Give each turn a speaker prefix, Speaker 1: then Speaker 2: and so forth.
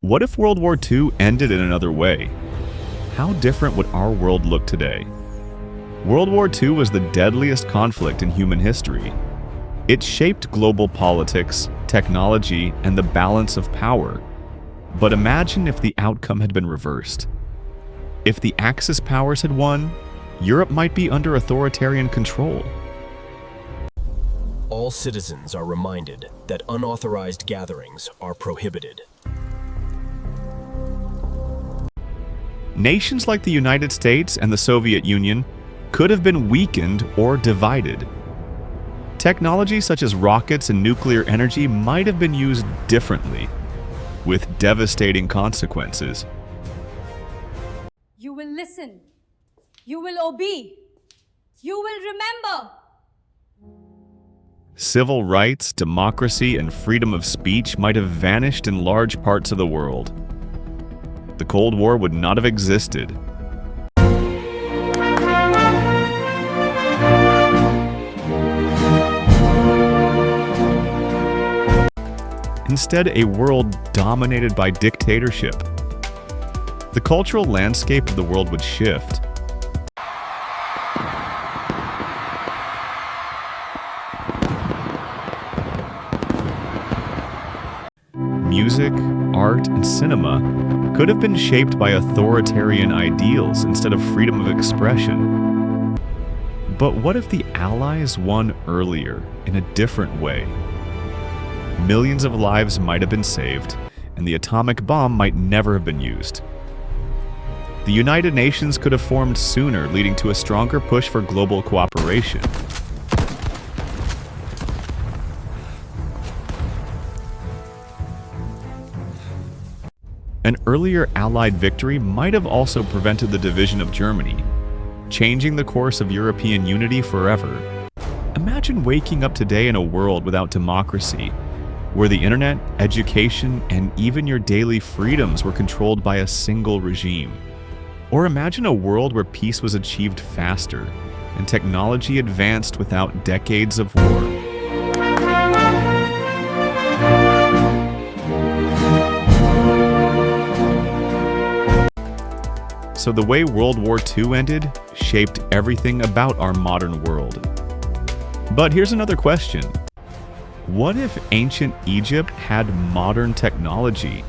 Speaker 1: What if World War II ended in another way? How different would our world look today? World War II was the deadliest conflict in human history. It shaped global politics, technology, and the balance of power. But imagine if the outcome had been reversed. If the Axis powers had won, Europe might be under authoritarian control.
Speaker 2: All citizens are reminded that unauthorized gatherings are prohibited.
Speaker 1: Nations like the United States and the Soviet Union could have been weakened or divided. Technology such as rockets and nuclear energy might have been used differently, with devastating consequences.
Speaker 3: You will listen. You will obey. You will remember.
Speaker 1: Civil rights, democracy, and freedom of speech might have vanished in large parts of the world. The Cold War would not have existed. Instead, a world dominated by dictatorship. The cultural landscape of the world would shift. Music, art, and cinema could have been shaped by authoritarian ideals instead of freedom of expression. But what if the Allies won earlier in a different way? Millions of lives might have been saved, and the atomic bomb might never have been used. The United Nations could have formed sooner, leading to a stronger push for global cooperation. An earlier Allied victory might have also prevented the division of Germany, changing the course of European unity forever. Imagine waking up today in a world without democracy, where the internet, education, and even your daily freedoms were controlled by a single regime. Or imagine a world where peace was achieved faster, and technology advanced without decades of war. So the way World War II ended shaped everything about our modern world. But here's another question. What if ancient Egypt had modern technology